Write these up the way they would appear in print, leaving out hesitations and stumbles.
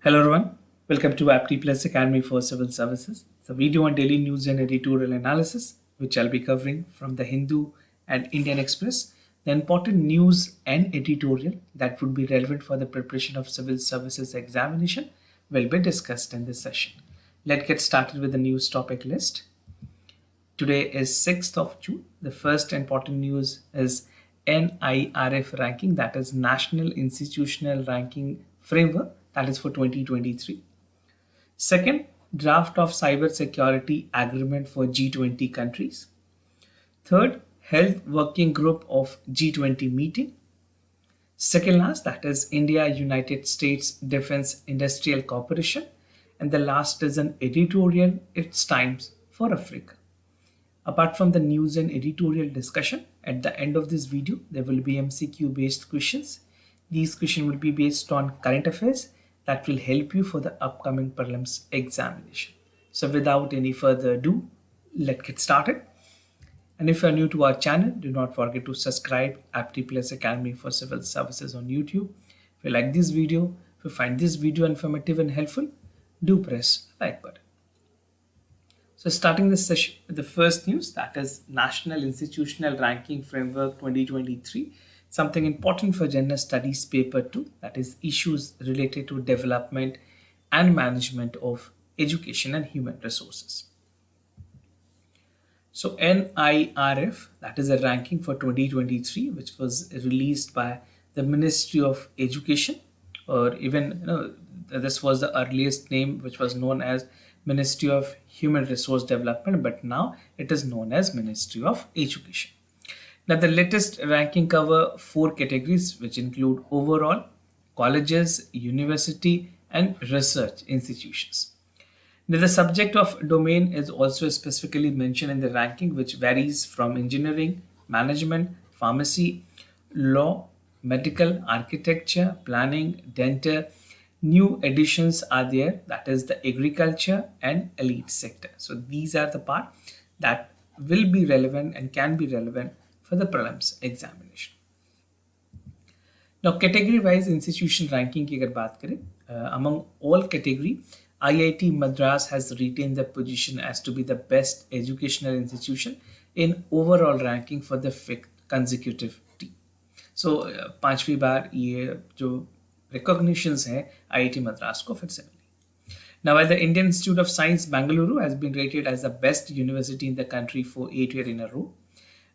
Hello everyone, welcome to Apti Plus Academy for Civil Services. It's a video on daily news and editorial analysis, which I'll be covering from the Hindu and Indian Express. The important news and editorial that would be relevant for the preparation of civil services examination will be discussed in this session. Let's get started with the news topic list. Today is 6th of June. The first important news is NIRF ranking, that is National Institutional Ranking Framework, that is for 2023. Second, draft of cyber security agreement for G20 countries. Third, health working group of G20 meeting. Second last, that is India United States Defense Industrial Corporation. And the last is an editorial, It's Times for Africa. Apart from the news and editorial discussion, at the end of this video, there will be MCQ based questions. These questions will be based on current affairs that will help you for the upcoming prelims examination. So without any further ado, let's get started. And if you are new to our channel, do not forget to subscribe Apti Plus Academy for Civil Services on YouTube. If you like this video, if you find this video informative and helpful, do press the like button. So starting this session with the first news, that is National Institutional Ranking Framework 2023, something important for General Studies Paper 2, that is issues related to development and management of education and human resources. So NIRF, that is a ranking for 2023, which was released by the Ministry of Education, or even this was the earliest name, which was known as Ministry of Human Resource Development, but now it is known as Ministry of Education. Now the latest ranking cover 4 categories, which include overall, colleges, university, and research institutions. Now the subject of domain is also specifically mentioned in the ranking, which varies from engineering, management, pharmacy, law, medical, architecture, planning, dental. New additions are there, that is the agriculture and elite sector. So these are the part that will be relevant and can be relevant for the prelims examination. Now category wise institution ranking की अगर बात करें, among all category, IIT Madras has retained the position as to be the best educational institution in overall ranking for the 5th consecutive year. So पांचवी बार ये जो recognitions है IIT Madras को फिर से मिली. Now, the Indian Institute of Science Bengaluru has been rated as the best university in the country for 8 years in a row.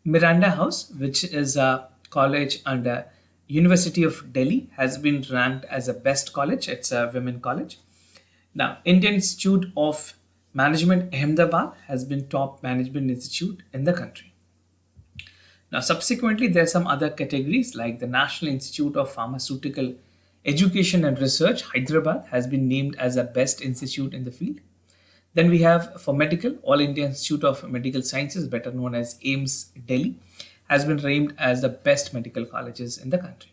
Miranda House, which is a college under University of Delhi, has been ranked as a best college. It's a women college. Now, Indian Institute of Management Ahmedabad has been top management institute in the country. Now, subsequently, there are some other categories like the National Institute of Pharmaceutical Education and Research, Hyderabad, has been named as the best institute in the field. Then we have for medical, All India Institute of Medical Sciences, better known as AIIMS Delhi, has been named as the best medical colleges in the country.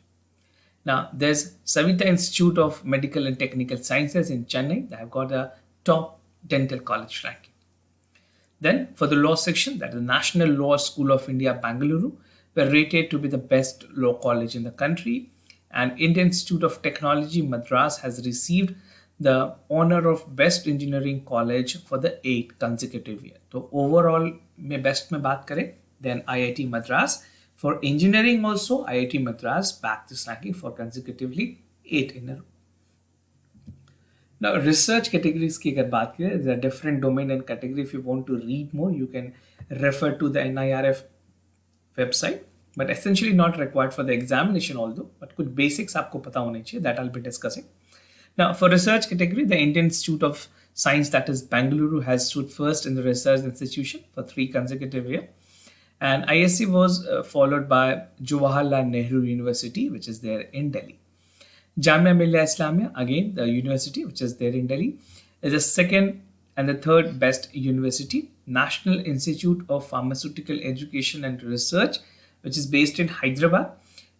Now there's Savita Institute of Medical and Technical Sciences in Chennai. They have got a top dental college ranking. Then for the law section, that is the National Law School of India, Bangalore, were rated to be the best law college in the country. And Indian Institute of Technology, Madras, has received the honor of Best Engineering College for the 8th consecutive year. So overall, में best में बात करें, then IIT Madras. For engineering also, IIT Madras backed this ranking for consecutively 8 in a row. Now research categories की अगर बात करें, there are different domain and category. If you want to read more, you can refer to the NIRF website. But essentially not required for the examination although, but कुछ basics आपको पता होने चाहिए, that I'll be discussing. Now for research category, the Indian Institute of Science, that is Bangalore, has stood first in the research institution for 3 consecutive years. And ISC was followed by Jawaharlal Nehru University, which is there in Delhi. Jamia Millia Islamia, again the university which is there in Delhi, is the second and the third best university. National Institute of Pharmaceutical Education and Research, which is based in Hyderabad,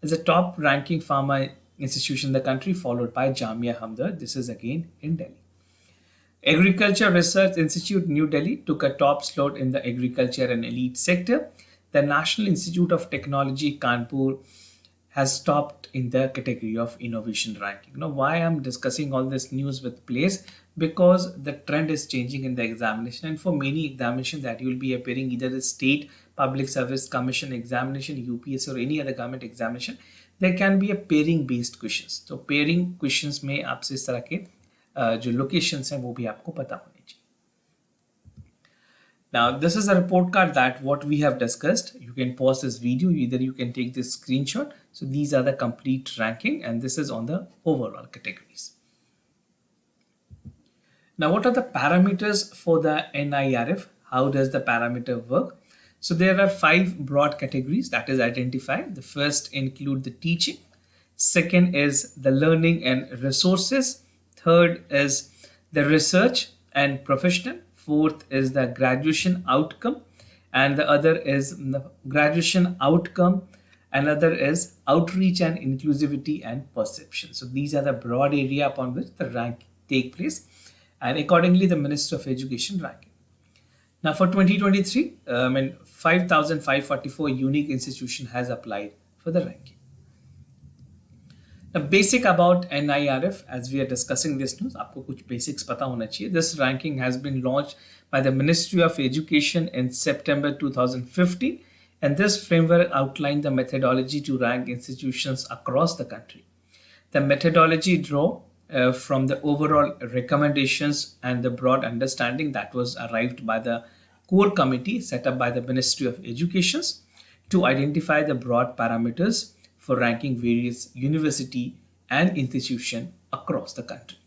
is a top ranking pharma institution in the country, followed by Jamia Hamdard. This is again in Delhi. Agriculture Research Institute, New Delhi, took a top slot in the agriculture and elite sector. The National Institute of Technology, Kanpur, has topped in the category of innovation ranking. Now, why I'm discussing all this news with place? Because the trend is changing in the examination, and for many examinations that you will be appearing, either the state public service commission examination, UPSC, or any other government examination, there can be a pairing based questions. तो pairing questions में आपसे इस तरह के जो locations हैं वो भी आपको पता होने चाहिए. Now, this is a report card that what we have discussed. You can pause this video, either you can take this screenshot. So these are the complete ranking, and this is on the overall categories. Now, what are the parameters for the NIRF? How does the parameter work? So there are 5 broad categories that is identified. The first include the teaching. Second is the learning and resources. Third is the research and professional. Fourth is the graduation outcome, and the other is the graduation outcome. Another is outreach and inclusivity and perception. So these are the broad area upon which the rank take place, and accordingly the Minister of Education ranking. Now for 2023, 5,544 unique institution has applied for the ranking. The basic about NIRF, as we are discussing this news, आपको कुछ basics पता होना चाहिए. This ranking has been launched by the Ministry of Education in September 2015, and this framework outlined the methodology to rank institutions across the country. The methodology draw from the overall recommendations and the broad understanding that was arrived by the core committee set up by the Ministry of Education to identify the broad parameters for ranking various university and institution across the country.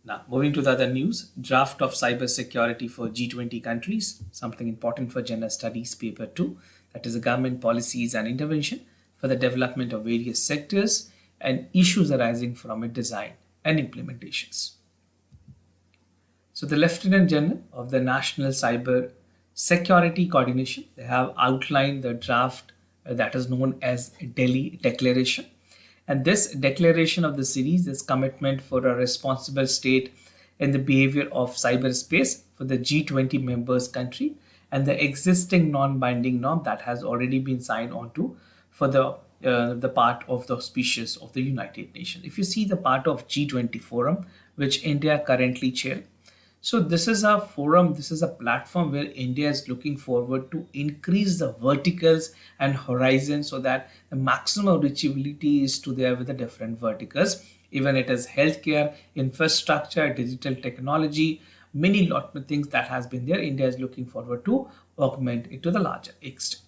Now, moving to the other news, draft of cyber security for G20 countries, something important for General Studies Paper 2, that is the government policies and intervention for the development of various sectors and issues arising from its design and implementations. So the Lieutenant General of the National Cyber Security Coordination, they have outlined the draft that is known as Delhi Declaration. And this declaration of the series is commitment for a responsible state in the behavior of cyberspace for the G20 members country, and the existing non-binding norm that has already been signed onto for the part of the auspicious of the United Nations. If you see the part of G20 forum, which India currently chair, so this is a forum, this is a platform where India is looking forward to increase the verticals and horizons so that the maximum reachability is to there with the different verticals. Even it is healthcare, infrastructure, digital technology, many lot of things that has been there. India is looking forward to augment it to the larger extent.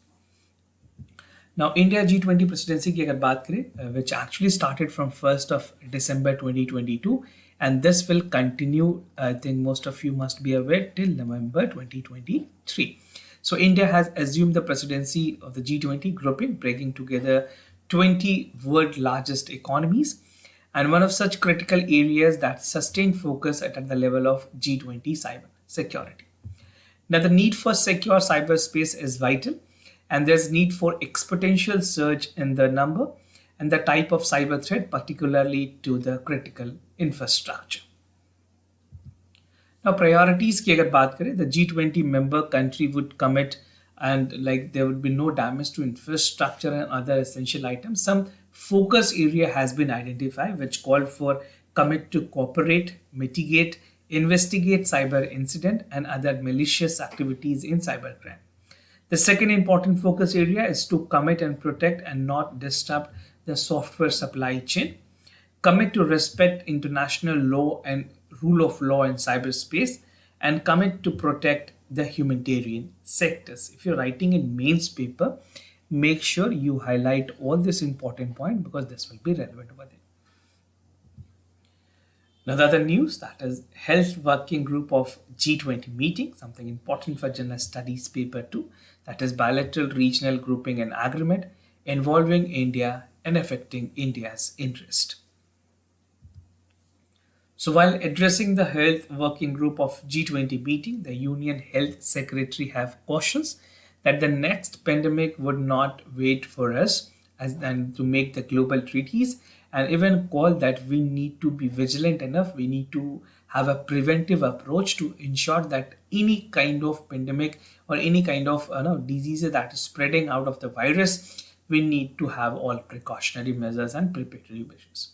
Now, India G20 presidency की अगर बात करें, which actually started from 1st of December 2022, and this will continue, I think most of you must be aware, till November 2023. So India has assumed the presidency of the G20 grouping, bringing together 20 world largest economies, and one of such critical areas that sustain focus at the level of G20 cyber security. Now, the need for secure cyberspace is vital, and there's need for exponential surge in the number and the type of cyber threat, particularly to the critical infrastructure. Now, priorities की अगर बात करें, the G20 member country would commit, and like there would be no damage to infrastructure and other essential items. Some focus area has been identified, which called for commit to cooperate, mitigate, investigate cyber incident and other malicious activities in cybercrime. The second important focus area is to commit and protect and not disrupt the software supply chain. Commit to respect international law and rule of law in cyberspace, and commit to protect the humanitarian sectors. If you're writing in mains paper, make sure you highlight all this important point because this will be relevant over there. Now, the other news, that is Health Working Group of G20 meeting, something important for General Studies Paper 2, that is bilateral regional grouping and agreement involving India and affecting India's interest. So while addressing the Health Working Group of G20 meeting, the Union Health Secretary have cautions that the next pandemic would not wait for us and to make the global treaties, and even call that we need to be vigilant enough. We need to have a preventive approach to ensure that any kind of pandemic or any kind of diseases that is spreading out of the virus we need to have all precautionary measures and preparatory measures.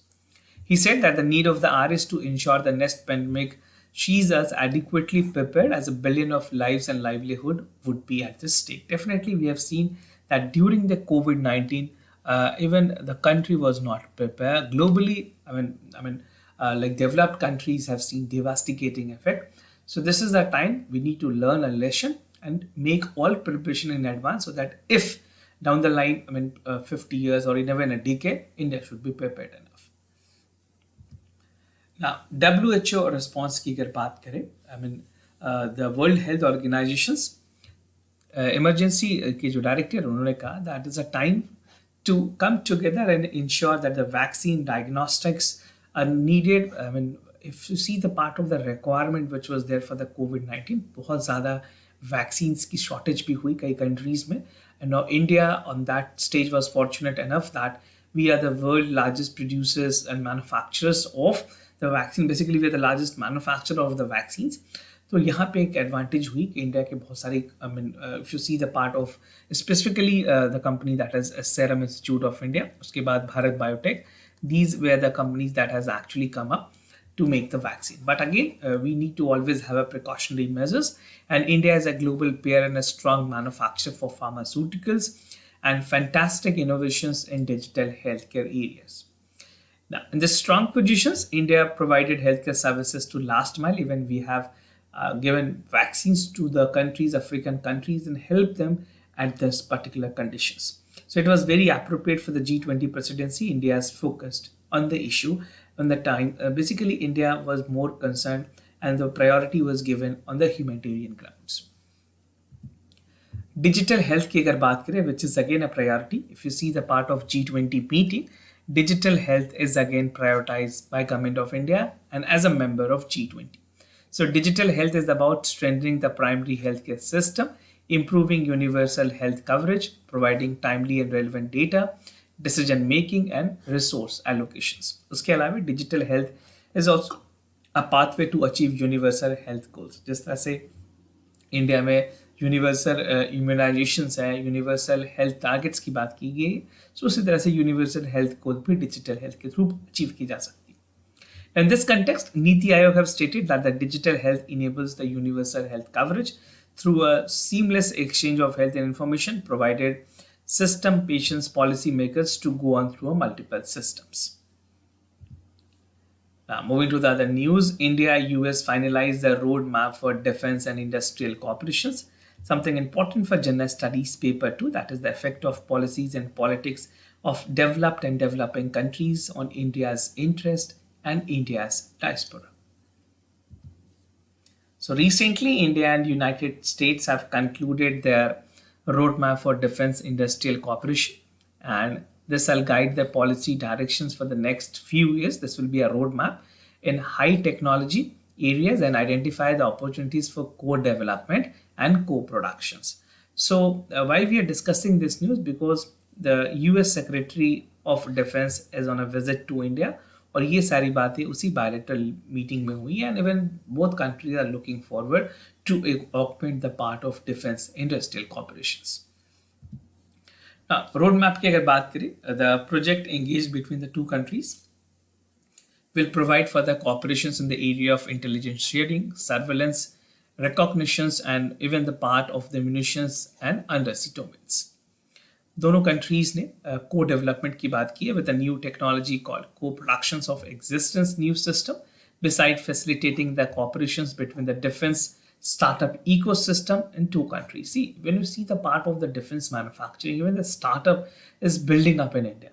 He said that the need of the hour is to ensure the next pandemic sees us adequately prepared, as a billion of lives and livelihood would be at this stake. Definitely, we have seen that during the COVID-19, even the country was not prepared. Globally, like developed countries have seen devastating effect. So this is the time we need to learn a lesson and make all preparation in advance, so that if down the line, 50 years or even a decade, India should be prepared enough. Now, WHO response की अगर बात करें, the World Health Organization's emergency के जो director उन्होंने कहा that is a time to come together and ensure that the vaccine diagnostics are needed. If you see the part of the requirement which was there for the COVID-19, बहुत ज़्यादा vaccines की shortage भी हुई कई countries में, and now India on that stage was fortunate enough that we are the world largest producers and manufacturers of the vaccine. Basically, we are the largest manufacturer of the vaccines. तो यहाँ पे एक advantage हुई कि India के बहुत सारे if you see the part of specifically the company that is serum institute of India, उसके बाद Bharat biotech, these were the companies that has actually come up to make the vaccine. But again, we need to always have a precautionary measures, and India is a global player and a strong manufacturer for pharmaceuticals and fantastic innovations in digital healthcare areas. Now, in the strong positions, India provided healthcare services to last mile. Even we have given vaccines to the countries, African countries, and helped them at this particular conditions. So it was very appropriate for the G20 presidency. India is focused on the issue on the time. Basically, India was more concerned, and the priority was given on the humanitarian grounds. Digital health की अगर बात करें, which is again a priority. If you see the part of G20 meeting, digital health is again prioritized by Government of India and as a member of G20. So digital health is about strengthening the primary healthcare system, improving universal health coverage, providing timely and relevant data, decision making and resource allocations. उसके अलावा digital health is also a pathway to achieve universal health goals. जिस तरह से India में universal इम्यूनाइजेशंस है, universal health targets की बात की गई, सो उसी तरह से यूनिवर्सल हेल्थ गोल भी डिजिटल हेल्थ के थ्रू अचीव की जा सकती है. In this context, Niti Aayog have stated that the digital health enables the universal health coverage through a seamless exchange of health and information, provided system patients policy makers to go on through multiple systems. Now, moving to the other news, IndiaUS finalized the roadmap for defense and industrial cooperations. Something important for general studies paper 2, that is the effect of policies and politics of developed and developing countries on India's interest and India's diaspora. So recently, India and United States have concluded their roadmap for defense industrial cooperation, and this will guide the policy directions for the next few years. This will be a roadmap in high technology areas and identify the opportunities for co-development and co-productions. So why we are discussing this news? Because the US Secretary of Defense is on a visit to India, और ये सारी बातें उसी bilateral meeting में हुई, and even both countries are looking forward to augment the part of defence industrial cooperations. Road map की अगर बात करें, the project engage between the two countries will provide further cooperations in the area of intelligence sharing, surveillance, recognitions, and even the part of the munitions and undersea domains. दोनों countries ने co development की बात की है with a new technology called co productions of existence new system, beside facilitating the cooperations between the defense startup ecosystem in two countries. See, when you see the part of the defense manufacturing, even the startup is building up in India.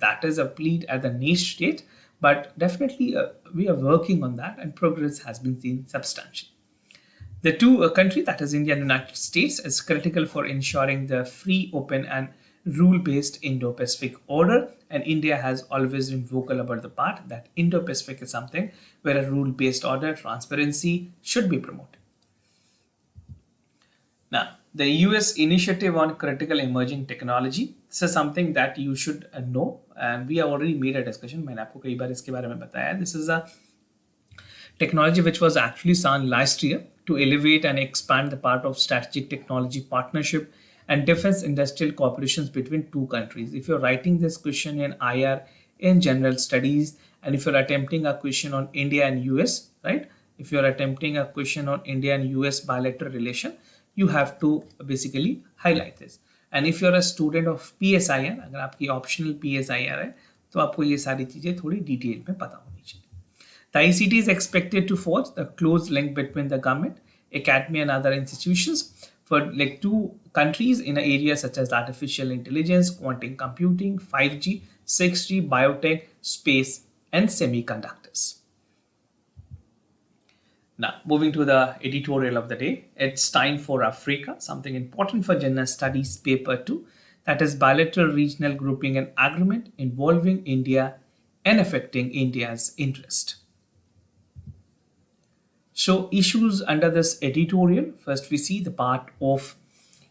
That is a plea at the niche state, but definitely we are working on that, and progress has been seen substantially. The two countries, that is India and United States, is critical for ensuring the free, open, and rule-based Indo-Pacific order, and India has always been vocal about the part that Indo-Pacific is something where a rule-based order, transparency should be promoted. Now, the US initiative on critical emerging technology, this is something that you should know, and we have already made a discussion. मैंने आपको कई बार इसके बारे में बताया. This is a technology which was actually signed last year to elevate and expand the part of strategic technology partnership and defense industrial cooperations between two countries. If you're writing this question in IR in general studies, and if you're attempting a question on India and US, right? If you're attempting a question on India and US bilateral relation, you have to basically highlight this. And if you're a student of PSIR, अगर आपकी optional PSIR है, तो आपको ये सारी चीजें थोड़ी detail में पता होनी चाहिए. The ICT is expected to forge a close link between the government, academy, and other institutions for like two countries in an area such as artificial intelligence, quantum computing, 5G, 6G, biotech, space, and semiconductors. Now, moving to the editorial of the day, it's time for Africa, something important for general studies paper 2, that is bilateral regional grouping and agreement involving India and affecting India's interest. So issues under this editorial, first we see the part of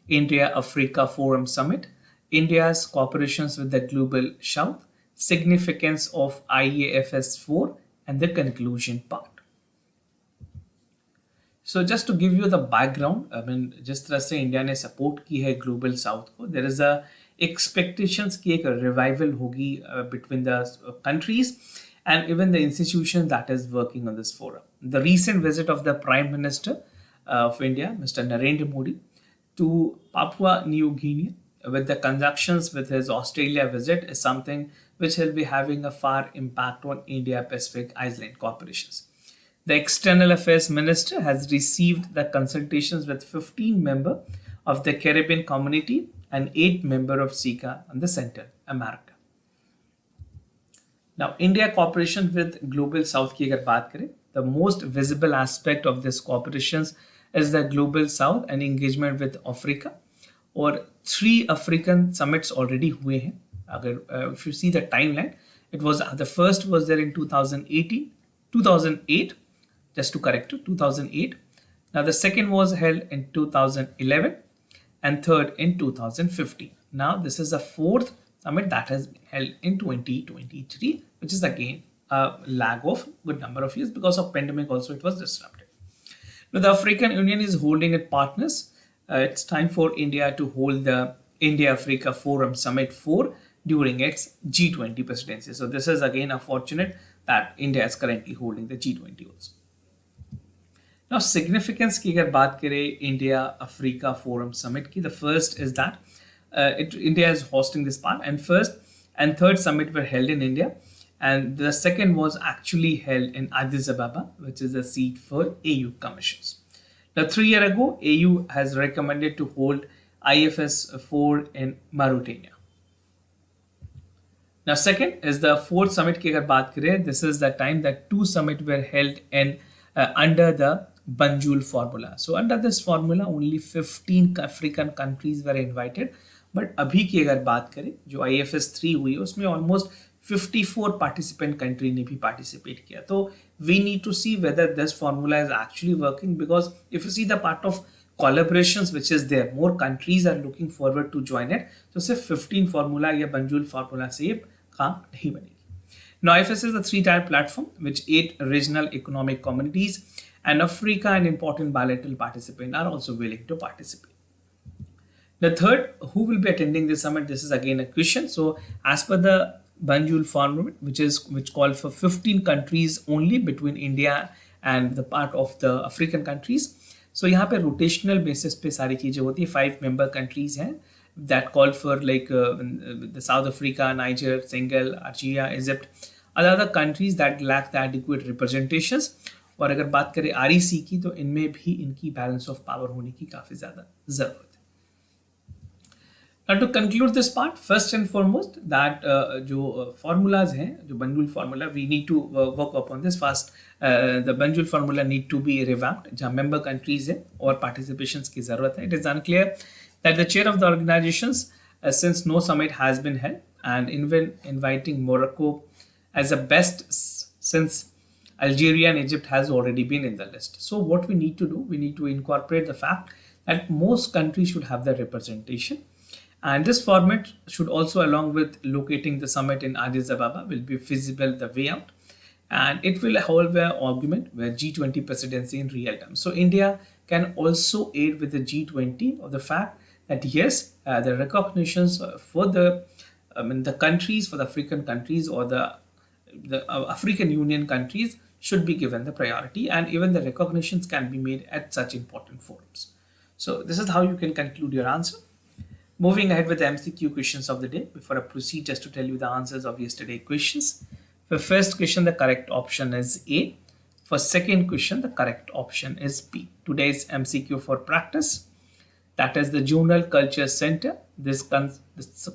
India-Africa Forum Summit, India's cooperations with the Global South, significance of IAFS 4, and the conclusion part. So just to give you the background, I mean, जिस तरह से India ने support की है global south को, there is a expectations की एक revival होगी between the countries and even the institution that is working on this forum. The recent visit of the Prime Minister of India, Mr. Narendra Modi, to Papua New Guinea with the conjunctions with his Australia visit is something which will be having a far impact on India-Pacific Island corporations. The External Affairs Minister has received the consultations with 15 members of the Caribbean community and 8 members of SICA and the Central America. Now, India cooperation with Global South की अगर बात करें, the most visible aspect of this cooperations is the Global South and engagement with Africa. और 3 African summits already हुए हैं. अगर if you see the timeline, it was the first was there in 2008. Just to correct you, 2008. Now the second was held in 2011 and third in 2015. Now this is the 4th summit that has been held in 2023, which is again a lag of good number of years because of pandemic also it was disrupted. Now the African Union is holding its partners. It's time for India to hold the India-Africa Forum Summit 4 during its G20 presidency. So this is again a fortunate that India is currently holding the G20 also. Now, significance की अगर बात करें India Africa Forum Summit की, the first is that India is hosting this part, and first and third summit were held in India, and the second was actually held in Addis Ababa, which is a seat for AU commissions. Now, 3 years ago, AU has recommended to hold IFS 4 in Mauritania. Now, second is the 4th summit की अगर बात करें, this is the time that 2 summits were held in under the Banjul formula. So under this formula only 15 African countries were invited, but अभी की अगर बात करें जो IFS 3 हुई है उसमें almost 54 participant country ने भी participate किया. तो we need to see whether this formula is actually working, because if you see the part of collaborations which is there, more countries are looking forward to join it. तो सिर्फ 15 formula या Banjul formula से ये काम नहीं बनेगी. Now, IFS is a 3-tier platform which 8 regional economic communities and Africa and important bilateral participants are also willing to participate. The third, who will be attending this summit? This is again a question. So, as per the Banjul formula, which called for 15 countries only between India and the part of the African countries. So, यहाँ पे rotational basis पे सारी चीजें होती है. 5 member countries हैं that called for like the South Africa, Niger, Senegal, Algeria, Egypt, other countries that lack the adequate representations. और अगर बात करें REC की तो इनमें भी इनकी balance of power होने की काफी ज़्यादा ज़रूरत है. Now to conclude this part, first and foremost that जो formulas हैं, जो Banjul formula, we need to work upon this fast. The Banjul formula need to be revamped. जहाँ member countries हैं और participations की ज़रूरत है. It is unclear that the chair of the organizations, since no summit has been held, and even inviting Morocco as a best since Algeria and Egypt has already been in the list. So what we need to do, we need to incorporate the fact that most countries should have the representation. And this format should also, along with locating the summit in Addis Ababa, will be feasible the way out. And it will hold an argument where G20 presidency in real time. So India can also aid with the G20 of the fact that yes, the recognitions for the countries, for the African countries or the African Union countries should be given the priority, and even the recognitions can be made at such important forums. So this is how you can conclude your answer. Moving ahead with the MCQ questions of the day, before I proceed, just to tell you the answers of yesterday's questions. For first question, the correct option is A. For second question, the correct option is B. Today's MCQ for practice, that is the Journal Culture Center. This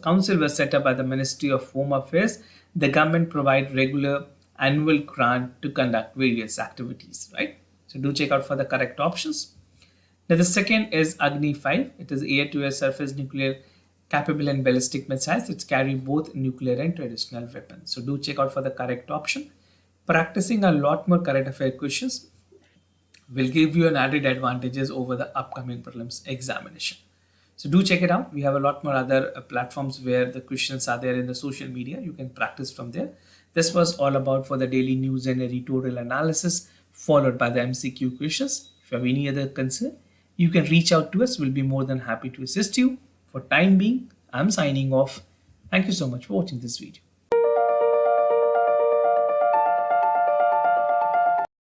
council was set up by the Ministry of Home Affairs. The government provide regular annual grant to conduct various activities, right? So do check out for the correct options. Now the second is Agni 5. It is air-to-air surface nuclear capable and ballistic missiles. It's carry both nuclear and traditional weapons. So do check out for the correct option. Practicing a lot more current affair questions will give you an added advantages over the upcoming prelims examination. So do check it out. We have a lot more other platforms where the questions are there in the social media. You can practice from there. This was all about for the daily news and editorial analysis, followed by the MCQ questions. If you have any other concern, you can reach out to us. We'll be more than happy to assist you. For time being, I'm signing off. Thank you so much for watching this video.